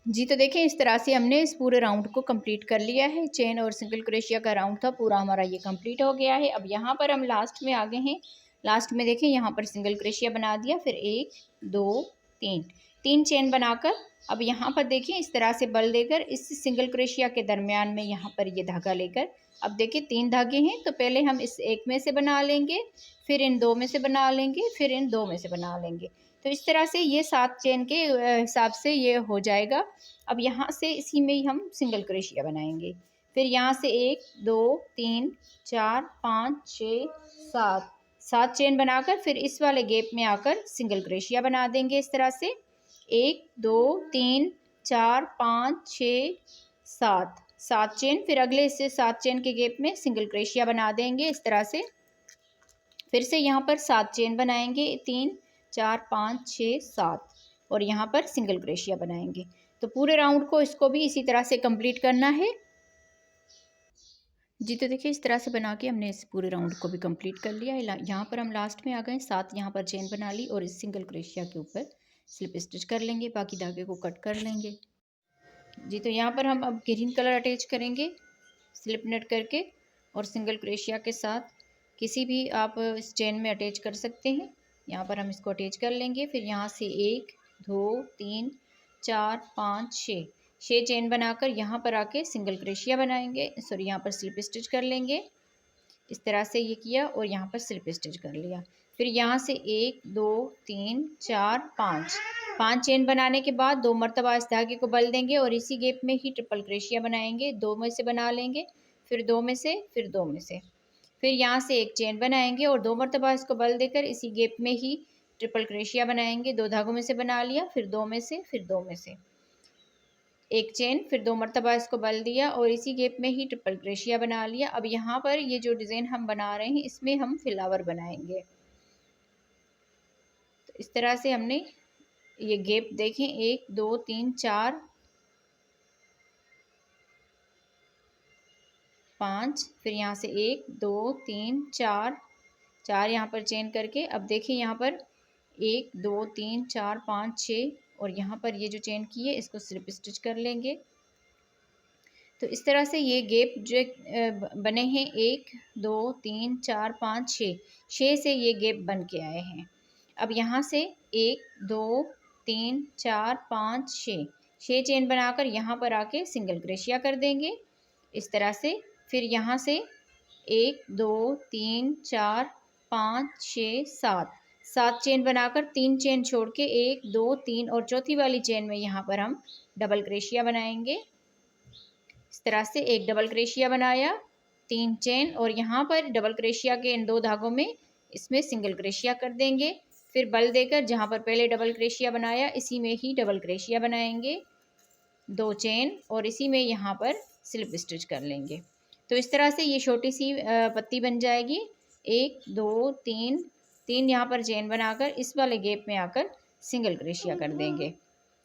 जी, तो देखें इस तरह से हमने इस पूरे राउंड को कंप्लीट कर लिया है। चेन और सिंगल क्रोशिया का राउंड था पूरा हमारा ये कंप्लीट हो गया है। अब यहाँ पर हम लास्ट में आ गए हैं। लास्ट में देखें यहाँ पर सिंगल क्रोशिया बना दिया, फिर 1 2 3 3 चेन बनाकर अब यहाँ पर देखें इस तरह से बल देकर इस सिंगल क्रोशिया के दरमियान में यहाँ पर ये धागा लेकर, अब देखिए 3 धागे हैं तो पहले हम इस एक में से बना लेंगे, फिर इन 2 में से बना लेंगे, फिर इन 2 में से बना लेंगे। तो इस तरह से ये 7 चेन के हिसाब से ये हो जाएगा। अब यहाँ से इसी में ही हम सिंगल क्रोशिया बनाएंगे। फिर यहाँ से 1 2 3 4 5 6 7 7 चेन बनाकर फिर इस वाले गैप में आकर सिंगल क्रोशिया बना देंगे इस तरह से। 1 2 3 4 5 6 7 7 चेन, फिर अगले इससे 7 चेन के गैप में सिंगल क्रोशिया बना देंगे इस तरह से। फिर से यहाँ पर 7 चेन बनाएंगे, 3 4 5 6 7 और यहाँ पर सिंगल क्रोशिया बनाएंगे। तो पूरे राउंड को इसको भी इसी तरह से कंप्लीट करना है जी। तो देखिए इस तरह से बना के हमने इस पूरे राउंड को भी कंप्लीट कर लिया। यहाँ पर हम लास्ट में आ गए, 7 यहाँ पर चेन बना ली और इस सिंगल क्रोशिया के ऊपर स्लिप स्टिच कर लेंगे, बाकी धागे को कट कर लेंगे जी। तो यहाँ पर हम अब ग्रीन कलर अटैच करेंगे स्लिप नेट करके और सिंगल क्रोशिया के साथ किसी भी आप इस चेन में अटैच कर सकते हैं। यहाँ पर हम इसको अटैच कर लेंगे। फिर यहाँ से 1 2 3 4 5 6 चेन बनाकर यहाँ पर आके सिंगल क्रोशिया बनाएंगे, सॉरी यहाँ पर स्लिप स्टिच कर लेंगे। इस तरह से ये किया और यहाँ पर स्लिप स्टिच कर लिया। फिर यहाँ से 1 2 3 4 5 चेन बनाने के बाद 2 मरतबा इस धागे को बल देंगे और इसी गैप में ही ट्रिपल क्रोशिया बनाएंगे। 2 में से बना लेंगे, फिर 2 में से, फिर 2 में से, फिर यहाँ से 1 चेन बनाएंगे और 2 मरतबा इसको बल देकर इसी गैप में ही ट्रिपल क्रोशिया बनाएंगे। 2 धागों में से बना लिया, फिर 2 में से, फिर 2 में से 1 चेन, फिर 2 मरतबा इसको बल दिया और इसी गैप में ही ट्रिपल क्रोशिया बना लिया। अब यहाँ पर ये जो डिज़ाइन हम बना रहे हैं इसमें हम फ्लावर बनाएंगे। तो इस तरह से हमने ये गैप देखें 1 2 3 4 5, फिर यहाँ से 1 2 3 4 यहाँ पर चेन करके अब देखिए यहाँ पर 1 2 3 4 5 6 और यहाँ पर ये जो चेन की है इसको स्लिप स्टिच कर लेंगे। तो इस तरह से ये गैप जो बने हैं 1 2 3 4 5 6 से ये गैप बन के आए हैं। अब यहाँ से 1 2 3 4 5 6 चेन बनाकर यहाँ पर आके सिंगल क्रोशिया कर देंगे इस तरह से। फिर यहाँ से 1 2 3 4 5 6 7 चेन बनाकर 3 चेन छोड़ के 1 2 3 और चौथी वाली चेन में यहाँ पर हम डबल क्रोशिया बनाएंगे। इस तरह से एक डबल क्रोशिया बनाया, 3 चेन और यहाँ पर डबल क्रोशिया के इन 2 धागों में इसमें सिंगल क्रोशिया कर देंगे। फिर बल देकर जहाँ पर पहले डबल क्रोशिया बनाया इसी में ही डबल क्रोशिया बनाएंगे, 2 चेन और इसी में यहाँ पर स्लिप स्टिच कर लेंगे। तो इस तरह से ये छोटी सी पत्ती बन जाएगी। 1 2 3 यहाँ पर चेन बनाकर इस वाले गैप में आकर सिंगल क्रोशिया कर देंगे।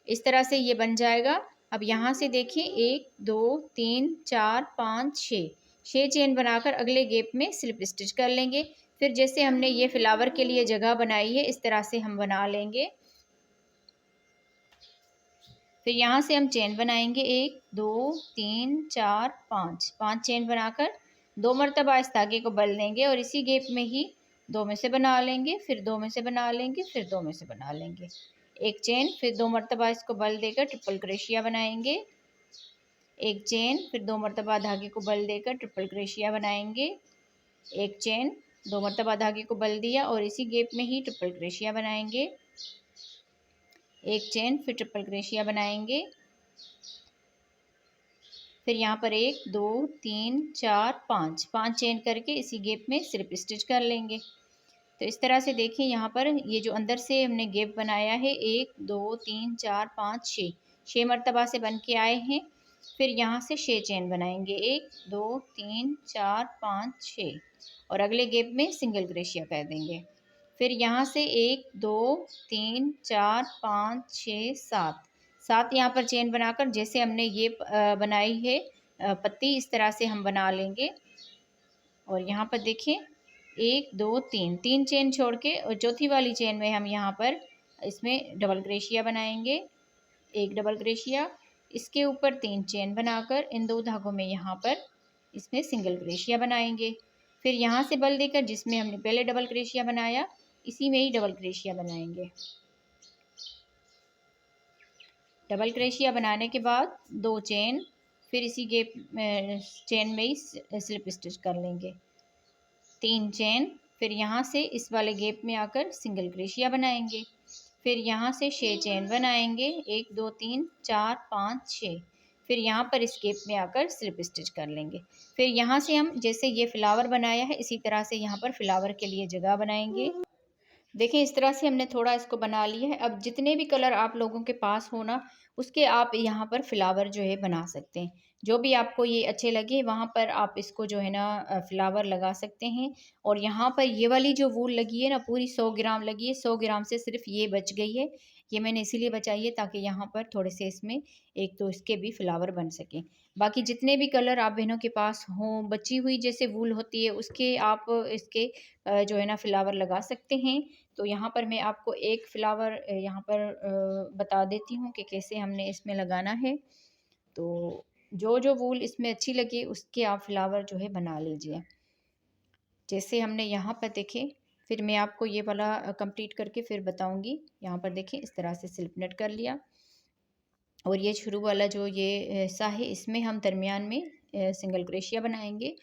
इस तरह से ये बन जाएगा। अब यहाँ से देखिए 1 2 3 4 5 6 चेन बनाकर अगले गैप में स्लिप स्टिच कर लेंगे। फिर जैसे हमने ये फ्लावर के लिए जगह बनाई है इस तरह से हम बना लेंगे। फिर यहाँ से हम चेन बनाएंगे 1 2 3 4 5 चेन बनाकर 2 मरतबा इस धागे को बल देंगे और इसी गैप में ही 2 में से बना लेंगे, फिर 2 में से बना लेंगे, फिर 2 में से बना लेंगे, 1 चेन, फिर 2 मरतबा इसको बल देकर ट्रिपल क्रोशिया बनाएंगे, 1 चेन, फिर 2 मरतबा धागे को बल देकर ट्रिपल क्रोशिया बनाएंगे, 1 चेन, 2 मरतबा धागे को बल दिया और इसी गैप में ही ट्रिपल क्रोशिया बनाएंगे, 1 चेन, फिर ट्रिपल क्रोशिया बनाएंगे। फिर यहाँ पर 1 2 3 4 5 चेन करके इसी गैप में स्लिप स्टिच कर लेंगे। तो इस तरह से देखिए यहाँ पर ये जो अंदर से हमने गैप बनाया है 1 2 3 4 5 6 मरतबा से बन के आए हैं। फिर यहाँ से 6 चेन बनाएंगे 1 2 3 4 5 6 और अगले गैप में सिंगल क्रोशिया कर देंगे। फिर यहाँ से 1 2 3 4 5 6 7 यहाँ पर चेन बनाकर जैसे हमने ये बनाई है पत्ती इस तरह से हम बना लेंगे। और यहाँ पर देखिए 1 2 3 चेन छोड़ के और चौथी वाली चेन में हम यहाँ पर इसमें डबल क्रोशिया बनाएंगे, 1 डबल क्रोशिया, इसके ऊपर 3 चेन बनाकर इन 2 धागों में यहाँ पर इसमें सिंगल क्रोशिया बनाएंगे। फिर यहाँ से बल देकर जिसमें हमने पहले डबल क्रोशिया बनाया इसी में ही डबल क्रोशिया बनाएंगे। डबल क्रोशिया बनाने के बाद 2 चेन, फिर इसी गैप चेन में ही स्लिप स्टिच कर लेंगे। 3 चेन, फिर यहाँ से इस वाले गैप में आकर सिंगल क्रोशिया बनाएंगे। फिर यहाँ से 6 चेन बनाएंगे, 1 2 3 4 5 6। फिर यहाँ पर इस गैप में आकर स्लिप स्टिच कर लेंगे। फिर यहाँ से हम जैसे ये फ्लावर बनाया है इसी तरह से यहाँ पर फ्लावर के लिए जगह बनाएंगे। देखें इस तरह से हमने थोड़ा इसको बना लिया है। अब जितने भी कलर आप लोगों के पास हो ना उसके आप यहाँ पर फ्लावर जो है बना सकते हैं। जो भी आपको ये अच्छे लगे वहाँ पर आप इसको जो है ना फ्लावर लगा सकते हैं। और यहाँ पर ये वाली जो वूल लगी है ना पूरी 100 ग्राम लगी है। 100 ग्राम से सिर्फ ये बच गई है। ये मैंने इसीलिए बचाई है ताकि यहाँ पर थोड़े से इसमें एक तो इसके भी फ्लावर बन सकें। बाकी जितने भी कलर आप बहनों के पास हों बची हुई जैसे वूल होती है उसके आप इसके जो है ना फ्लावर लगा सकते हैं। तो यहाँ पर मैं आपको एक फ्लावर यहाँ पर बता देती हूँ कि कैसे हमने इसमें लगाना है। तो जो जो वूल इसमें अच्छी लगे उसके आप फ्लावर जो है बना लीजिए। जैसे हमने यहाँ पर देखें, फिर मैं आपको ये वाला कंप्लीट करके फिर बताऊँगी। यहाँ पर देखें इस तरह से स्लिप नेट कर लिया और ये शुरू वाला जो ये हिस्सा है इसमें हम दरमियान में सिंगल क्रोशिया बनाएंगे।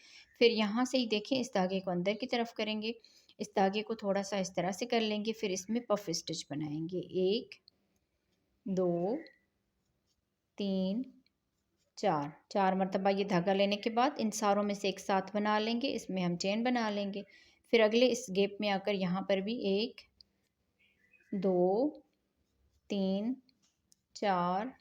फिर यहाँ से ही देखें इस धागे को अंदर की तरफ करेंगे, इस धागे को थोड़ा सा इस तरह से कर लेंगे। फिर इसमें पफ स्टिच बनाएंगे, 1 2 3 4 4 मरतबा ये धागा लेने के बाद इन सारों में से एक साथ बना लेंगे। इसमें हम चेन बना लेंगे। फिर अगले इस गैप में आकर यहाँ पर भी 1 2 3 4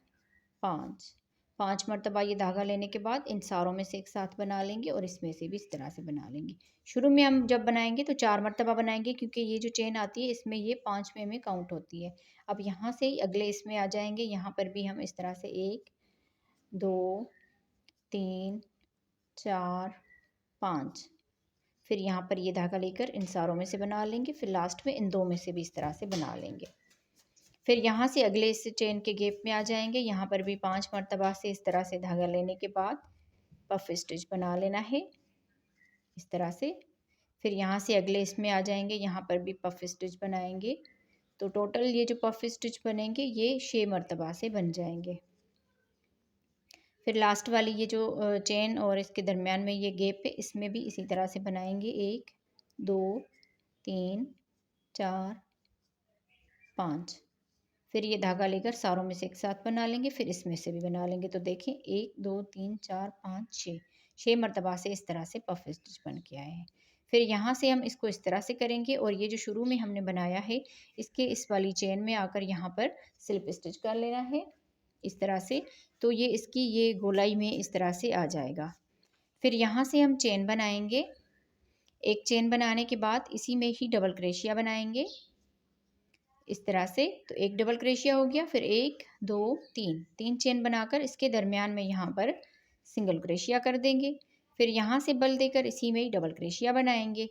5 5 मरतबा ये धागा लेने के बाद इन सारों में से एक साथ बना लेंगे और इसमें से भी इस तरह से बना लेंगे। शुरू में हम जब बनाएंगे तो 4 मरतबा बनाएंगे क्योंकि ये जो चेन आती है इसमें ये 5वें में काउंट होती है। अब यहाँ से ही अगले इसमें आ जाएंगे। यहाँ पर भी हम इस तरह से 1 2 3 4 5 फिर यहाँ पर ये धागा लेकर इन सारों में से बना लेंगे। फिर लास्ट में इन 2 में से भी इस तरह से बना लेंगे। फिर यहाँ से अगले इस चेन के गैप में आ जाएंगे। यहाँ पर भी 5 मरतबा से इस तरह से धागा लेने के बाद पफ स्टिच बना लेना है इस तरह से। फिर यहाँ से अगले इसमें आ जाएंगे। यहाँ पर भी पफ स्टिच बनाएंगे। तो टोटल ये जो पफ स्टिच बनेंगे ये 6 मरतबा से बन जाएंगे। फिर लास्ट वाली ये जो चेन और इसके दरमियान में ये गैप है इसमें भी इसी तरह से बनाएंगे, 1 2 3 4 5। फिर ये धागा लेकर सारों में से एक साथ बना लेंगे। फिर इसमें से भी बना लेंगे। तो देखें 1 2 3 4 5 6 मरतबा से इस तरह से पफ स्टिच बन के आए हैं। फिर यहाँ से हम इसको इस तरह से करेंगे और ये जो शुरू में हमने बनाया है इसके इस वाली चेन में आकर यहाँ पर स्लिप स्टिच कर लेना है इस तरह से। तो ये इसकी ये गोलाई में इस तरह से आ जाएगा। फिर यहाँ से हम चेन बनाएंगे। एक चेन बनाने के बाद इसी में ही डबल क्रोशिया बनाएंगे इस तरह से। तो एक डबल क्रोशिया हो गया। फिर 1 2 3 चेन बनाकर इसके दरमियान में यहाँ पर सिंगल क्रोशिया कर देंगे। फिर यहाँ से बल देकर इसी में ही डबल क्रोशिया बनाएंगे।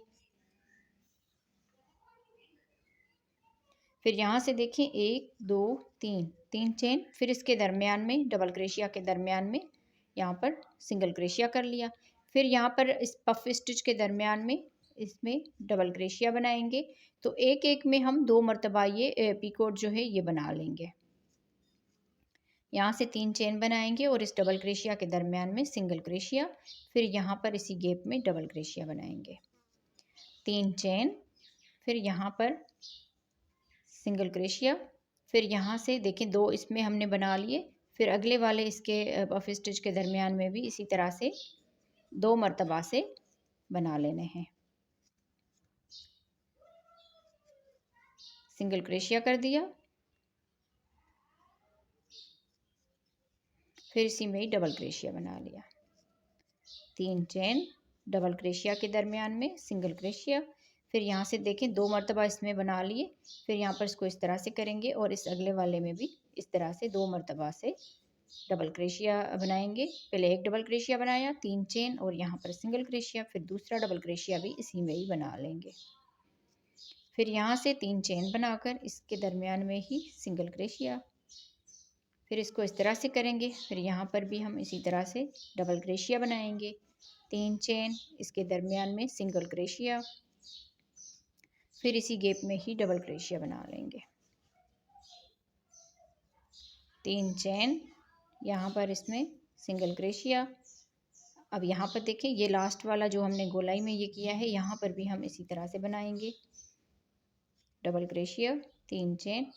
फिर यहाँ से देखें 1 2 3 चेन, फिर इसके दरमियान में डबल क्रोशिया के दरमियान में यहाँ पर सिंगल क्रोशिया कर लिया। फिर यहाँ पर इस पफ स्टिच के दरमियान में इसमें डबल क्रोशिया बनाएंगे। तो एक एक में हम 2 मरतबा ये पीकोट जो है ये बना लेंगे। यहाँ से 3 चेन बनाएंगे और इस डबल क्रोशिया के दरमियान में सिंगल क्रोशिया। फिर यहाँ पर इसी गैप में डबल क्रोशिया बनाएंगे, 3 चेन, फिर यहाँ पर सिंगल क्रोशिया। फिर यहाँ से देखें 2 इसमें हमने बना लिए। फिर अगले वाले इसके पफ स्टिच के दरमियान में भी इसी तरह से 2 मरतबा से बना लेने हैं। सिंगल क्रोशिया कर दिया, फिर इसी में ही डबल क्रोशिया बना लिया, 3 चेन, डबल क्रोशिया के दरमियान में सिंगल क्रोशिया। फिर यहाँ से देखें 2 मरतबा इसमें बना लिए। फिर यहाँ पर इसको इस तरह से करेंगे और इस अगले वाले में भी इस तरह से 2 मरतबा से डबल क्रोशिया बनाएंगे। पहले एक डबल क्रोशिया बनाया, 3 चेन और यहाँ पर सिंगल क्रोशिया। फिर दूसरा डबल क्रोशिया भी इसी में ही बना लेंगे। फिर यहाँ से 3 चेन बनाकर इसके दरमियान में ही सिंगल क्रोशिया। फिर इसको इस तरह से करेंगे। फिर यहाँ पर भी हम इसी तरह से डबल क्रोशिया बनाएंगे, 3 चेन, इसके दरमियान में सिंगल क्रोशिया, फिर इसी गैप में ही डबल क्रोशिया बना लेंगे। 3 चेन, यहाँ पर इसमें सिंगल क्रोशिया। अब यहाँ पर देखें, ये लास्ट वाला जो हमने गोलाई में ये किया है, यहाँ पर भी हम इसी तरह से बनाएंगे। डबल क्रोशिया, 3 चेन,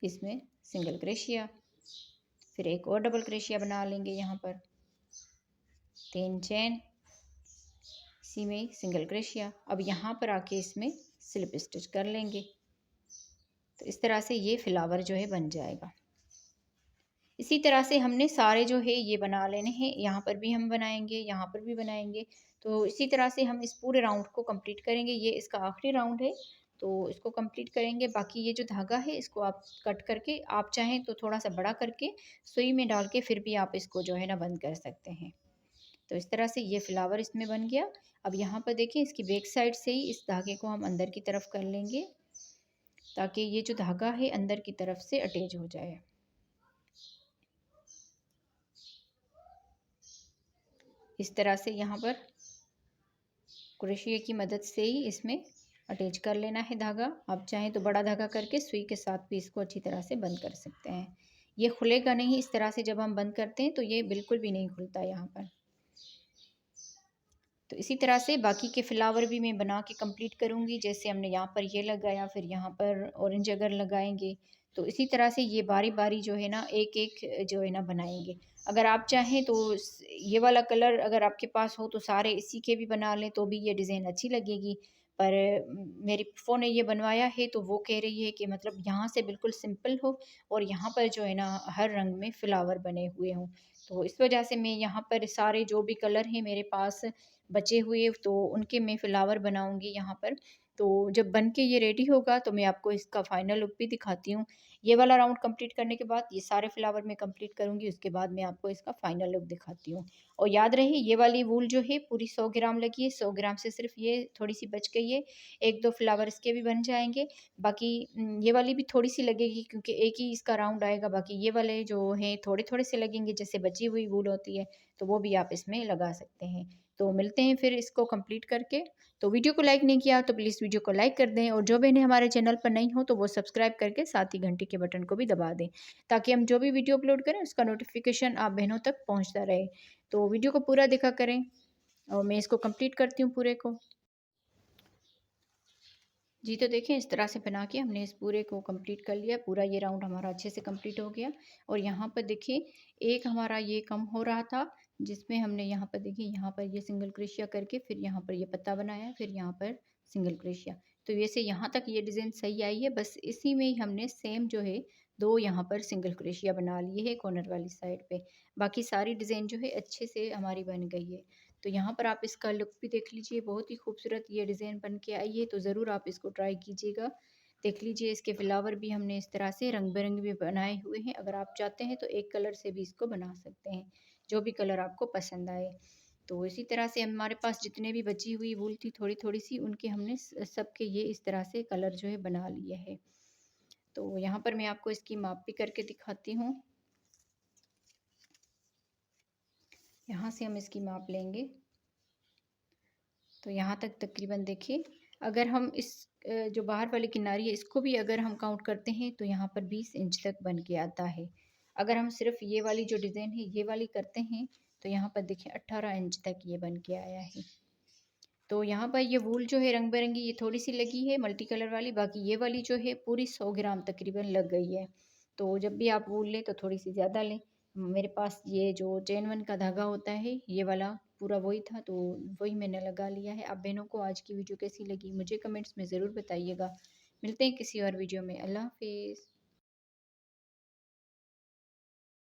इसमें सिंगल क्रोशिया, फिर एक और डबल क्रोशिया बना लेंगे यहाँ पर, 3 चेन, इसी में सिंगल क्रोशिया। अब यहाँ पर आके इसमें स्लिप स्टिच कर लेंगे। तो इस तरह से ये फ्लावर जो है बन जाएगा। इसी तरह से हमने सारे जो है ये बना लेने हैं। यहाँ पर भी हम बनाएंगे, यहाँ पर भी बनाएंगे। तो इसी तरह से हम इस पूरे राउंड को कंप्लीट करेंगे। ये इसका आखिरी राउंड है, तो इसको कंप्लीट करेंगे। बाकी ये जो धागा है इसको आप कट करके, आप चाहें तो थोड़ा सा बड़ा करके सुई में डाल के फिर भी आप इसको जो है ना बंद कर सकते हैं। तो इस तरह से ये फ्लावर इसमें बन गया। अब यहाँ पर देखिए, इसकी बैक साइड से ही इस धागे को हम अंदर की तरफ कर लेंगे, ताकि ये जो धागा है अंदर की तरफ से अटैच हो जाए। इस तरह से यहाँ पर क्रोशिया की मदद से ही इसमें अटैच कर लेना है धागा। आप चाहें तो बड़ा धागा करके सुई के साथ भी इसको अच्छी तरह से बंद कर सकते हैं। ये खुलेगा नहीं इस तरह से, जब हम बंद करते हैं तो ये बिल्कुल भी नहीं खुलता यहाँ पर। तो इसी तरह से बाकी के फ्लावर भी मैं बना के कंप्लीट करूँगी। जैसे हमने यहाँ पर ये लगाया, फिर यहाँ पर ऑरेंज अगर लगाएंगे, तो इसी तरह से ये बारी बारी जो है ना एक एक जो है ना बनाएंगे। अगर आप चाहें तो ये वाला कलर अगर आपके पास हो तो सारे इसी के भी बना लें, तो भी ये डिज़ाइन अच्छी लगेगी। पर मेरी फूफो ने ये बनवाया है तो वो कह रही है कि मतलब यहाँ से बिल्कुल सिंपल हो और यहाँ पर जो है ना हर रंग में फ्लावर बने हुए हों। तो इस वजह से मैं यहाँ पर सारे जो भी कलर हैं मेरे पास बचे हुए, तो उनके मैं फ्लावर बनाऊंगी यहाँ पर। तो जब बन के ये रेडी होगा तो मैं आपको इसका फाइनल लुक भी दिखाती हूँ। ये वाला राउंड कंप्लीट करने के बाद ये सारे फ्लावर मैं कंप्लीट करूँगी, उसके बाद मैं आपको इसका फाइनल लुक दिखाती हूँ। और याद रहे, ये वाली वूल जो है पूरी 100 ग्राम लगी है। 100 ग्राम से सिर्फ ये थोड़ी सी बच गई है। 1-2 फ्लावर इसके भी बन जाएंगे। बाकी ये वाली भी थोड़ी सी लगेगी क्योंकि एक ही इसका राउंड आएगा। बाकी ये वाले जो हैं थोड़े थोड़े से लगेंगे, जैसे बची हुई वूल होती है, तो वो भी आप इसमें लगा सकते हैं। तो मिलते हैं फिर इसको कंप्लीट करके। तो वीडियो को लाइक नहीं किया तो प्लीज़ वीडियो को लाइक कर दें, और जो बहनें हमारे चैनल पर नहीं हो तो वो सब्सक्राइब करके साथ ही घंटी के बटन को भी दबा दें, ताकि हम जो भी वीडियो अपलोड करें उसका नोटिफिकेशन आप बहनों तक पहुंचता रहे। तो वीडियो को पूरा देखा करें और मैं इसको कंप्लीट करती हूँ पूरे को। जी, तो देखिए इस तरह से बना के हमने इस पूरे को कंप्लीट कर लिया। पूरा ये राउंड हमारा अच्छे से कंप्लीट हो गया। और यहाँ पर देखिए एक हमारा ये कम हो रहा था, जिसमें हमने यहाँ पर देखिए यहाँ पर ये सिंगल क्रोशिया करके फिर यहाँ पर ये पत्ता बनाया, फिर यहाँ पर सिंगल क्रोशिया। तो वैसे यहाँ तक ये डिज़ाइन सही आई है। बस इसी में ही हमने सेम जो है 2 यहाँ पर सिंगल क्रोशिया बना लिए है कॉर्नर वाली साइड पे। बाकी सारी डिज़ाइन जो है अच्छे से हमारी बन गई है। तो यहाँ पर आप इसका लुक भी देख लीजिए, बहुत ही खूबसूरत ये डिज़ाइन बन के आई है। तो ज़रूर आप इसको ट्राई कीजिएगा। देख लीजिए इसके फ्लावर भी हमने इस तरह से रंग बिरंगे भी बनाए हुए हैं। अगर आप चाहते हैं तो एक कलर से भी इसको बना सकते हैं, जो भी कलर आपको पसंद आए। तो इसी तरह से हमारे पास जितने भी बची हुई वूल थी थोड़ी थोड़ी सी, उनके हमने सबके ये इस तरह से कलर जो है बना लिए है। तो यहाँ पर मैं आपको इसकी माप भी करके दिखाती हूँ। यहाँ से हम इसकी माप लेंगे तो यहाँ तक तकरीबन देखिए, अगर हम इस जो बाहर वाली किनारी है इसको भी अगर हम काउंट करते हैं तो यहाँ पर 20 इंच तक बन के आता है। अगर हम सिर्फ ये वाली जो डिज़ाइन है ये वाली करते हैं तो यहाँ पर देखिए 18 इंच तक ये बन के आया है। तो यहाँ पर ये वूल जो है रंग बिरंगी ये थोड़ी सी लगी है मल्टी कलर वाली, बाकी ये वाली जो है पूरी 100 ग्राम तकरीबन लग गई है। तो जब भी आप वूल लें तो थोड़ी सी ज़्यादा लें। मेरे पास ये जो चेन वन का धागा होता है ये वाला पूरा वही था, तो वही मैंने लगा लिया है। आप बहनों को आज की वीडियो कैसी लगी मुझे कमेंट्स में ज़रूर बताइएगा। मिलते हैं किसी और वीडियो में। अल्लाह हाफिज़।